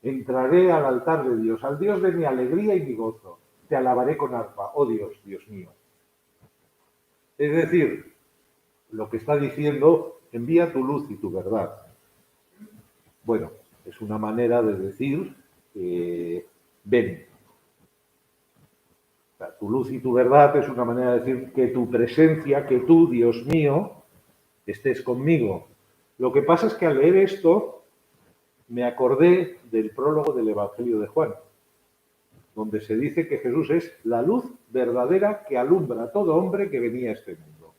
Entraré al altar de Dios, al Dios de mi alegría y mi gozo. Te alabaré con arpa, oh Dios, Dios mío. Es decir, lo que está diciendo, envía tu luz y tu verdad. Bueno, es una manera de decir, ven. O sea, tu luz y tu verdad es una manera de decir que tu presencia, que tú, Dios mío, estés conmigo. Lo que pasa es que al leer esto, me acordé del prólogo del Evangelio de Juan. donde se dice que Jesús es la luz verdadera que alumbra a todo hombre que venía a este mundo.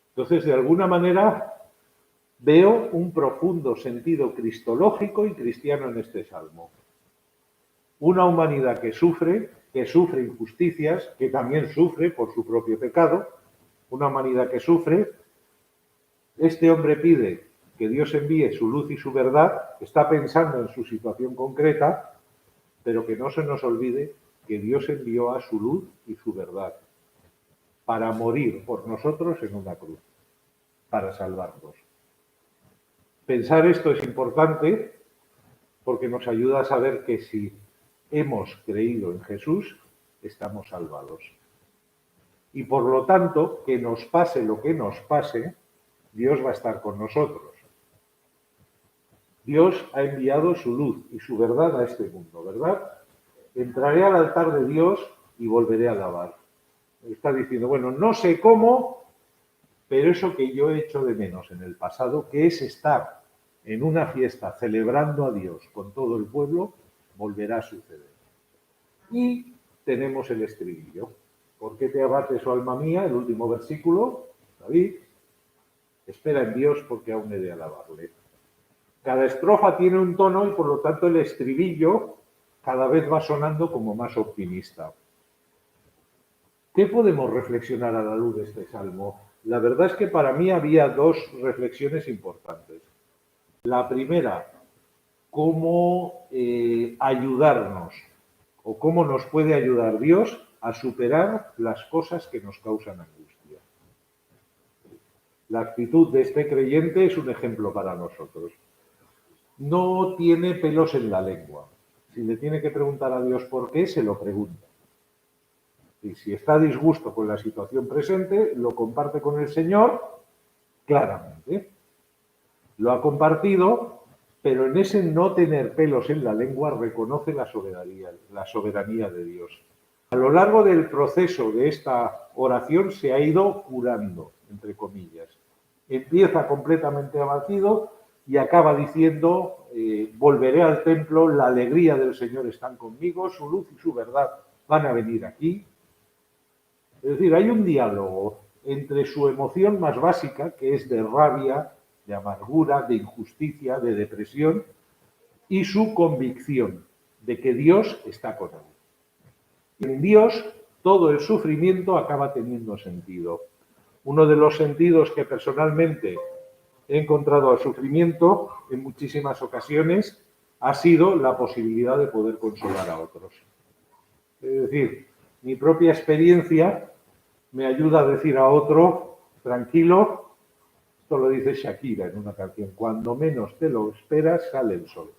Entonces, de alguna manera, veo un profundo sentido cristológico y cristiano en este salmo. Una humanidad que sufre injusticias, que también sufre por su propio pecado, una humanidad que sufre. Este hombre pide que Dios envíe su luz y su verdad, está pensando en su situación concreta, pero que no se nos olvide que Dios envió a su luz y su verdad para morir por nosotros en una cruz, para salvarnos. Pensar esto es importante porque nos ayuda a saber que si hemos creído en Jesús, estamos salvados. Y por lo tanto, que nos pase lo que nos pase, Dios va a estar con nosotros. Dios ha enviado su luz y su verdad a este mundo, ¿verdad? Entraré al altar de Dios y volveré a alabar. Está diciendo, bueno, no sé cómo, pero eso que yo he hecho de menos en el pasado, que es estar en una fiesta celebrando a Dios con todo el pueblo, volverá a suceder. Y tenemos el estribillo. ¿Por qué te abates, oh alma mía? El último versículo, David. Espera en Dios porque aún he de alabarle. Cada estrofa tiene un tono y por lo tanto el estribillo cada vez va sonando como más optimista. ¿Qué podemos reflexionar a la luz de este salmo? La verdad es que para mí había dos reflexiones importantes. La primera, cómo ayudarnos o cómo nos puede ayudar Dios a superar las cosas que nos causan angustia. La actitud de este creyente es un ejemplo para nosotros. No tiene pelos en la lengua. Si le tiene que preguntar a Dios por qué, se lo pregunta. Y si está a disgusto con la situación presente, lo comparte con el Señor claramente. Lo ha compartido, pero en ese no tener pelos en la lengua reconoce la soberanía de Dios. A lo largo del proceso de esta oración se ha ido curando, entre comillas. Empieza completamente abatido y acaba diciendo, volveré al templo, la alegría del Señor está conmigo, su luz y su verdad van a venir aquí. Es decir, hay un diálogo entre su emoción más básica, que es de rabia, de amargura, de injusticia, de depresión, y su convicción de que Dios está con él. En Dios todo el sufrimiento acaba teniendo sentido. Uno de los sentidos que personalmente he encontrado al sufrimiento en muchísimas ocasiones ha sido la posibilidad de poder consolar a otros. Es decir, mi propia experiencia me ayuda a decir a otro, tranquilo, esto lo dice Shakira en una canción, cuando menos te lo esperas sale el sol.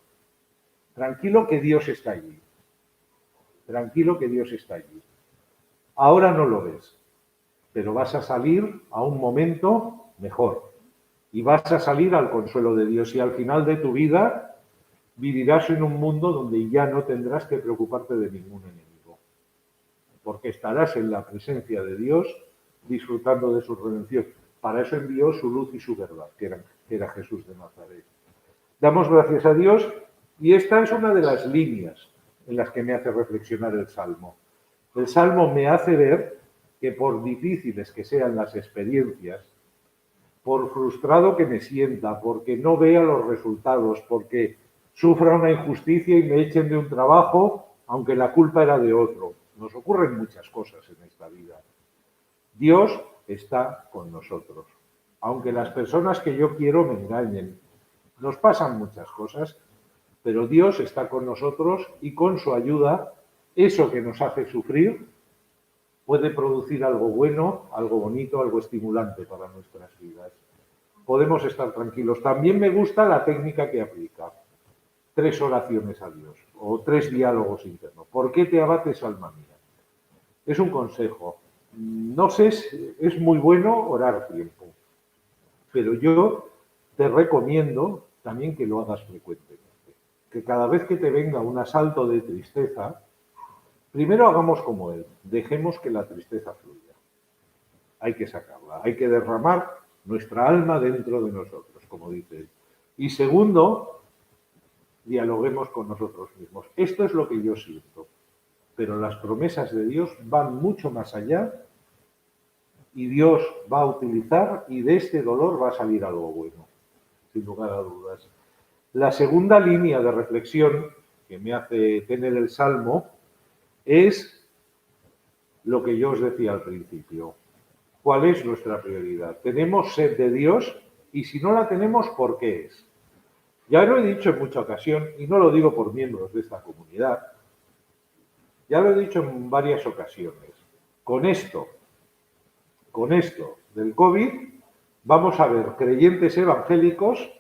Tranquilo que Dios está allí. Tranquilo que Dios está allí. Ahora no lo ves, pero vas a salir a un momento mejor. Y vas a salir al consuelo de Dios y al final de tu vida vivirás en un mundo donde ya no tendrás que preocuparte de ningún enemigo. Porque estarás en la presencia de Dios disfrutando de su redención. Para eso envió su luz y su verdad, que era Jesús de Nazaret. Damos gracias a Dios y esta es una de las líneas en las que me hace reflexionar el Salmo. El Salmo me hace ver que por difíciles que sean las experiencias, por frustrado que me sienta, porque no vea los resultados, porque sufra una injusticia y me echen de un trabajo, aunque la culpa era de otro. Nos ocurren muchas cosas en esta vida. Dios está con nosotros. Aunque las personas que yo quiero me engañen, nos pasan muchas cosas, pero Dios está con nosotros y con su ayuda, eso que nos hace sufrir puede producir algo bueno, algo bonito, algo estimulante para nuestras vidas. Podemos estar tranquilos. También me gusta la técnica que aplica. 3 oraciones a Dios o 3 diálogos internos. ¿Por qué te abates, alma mía? Es un consejo. No sé, es muy bueno orar tiempo, pero yo te recomiendo también que lo hagas frecuentemente. Que cada vez que te venga un asalto de tristeza, primero hagamos como él, dejemos que la tristeza fluya. Hay que sacarla, hay que derramar nuestra alma dentro de nosotros, como dice él. Y segundo, dialoguemos con nosotros mismos. Esto es lo que yo siento, pero las promesas de Dios van mucho más allá y Dios va a utilizar y de este dolor va a salir algo bueno, sin lugar a dudas. La segunda línea de reflexión que me hace tener el Salmo es lo que yo os decía al principio. ¿Cuál es nuestra prioridad? ¿Tenemos sed de Dios? Y si no la tenemos, ¿por qué es? Ya lo he dicho en mucha ocasión, y no lo digo por miembros de esta comunidad, ya lo he dicho en varias ocasiones. Con esto del COVID, vamos a ver creyentes evangélicos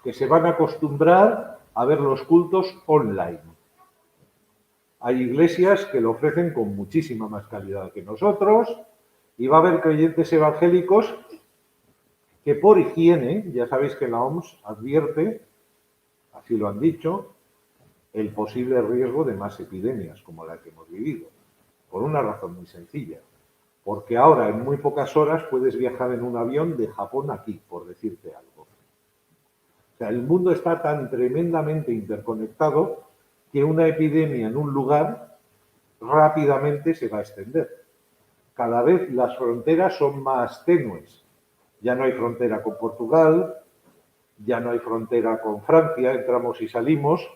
que se van a acostumbrar a ver los cultos online. Hay iglesias que lo ofrecen con muchísima más calidad que nosotros y va a haber creyentes evangélicos que por higiene, ya sabéis que la OMS advierte, así lo han dicho, el posible riesgo de más epidemias como la que hemos vivido, por una razón muy sencilla, porque ahora en muy pocas horas puedes viajar en un avión de Japón aquí, por decirte algo. O sea, el mundo está tan tremendamente interconectado que una epidemia en un lugar rápidamente se va a extender. Cada vez las fronteras son más tenues. Ya no hay frontera con Portugal, ya no hay frontera con Francia, entramos y salimos.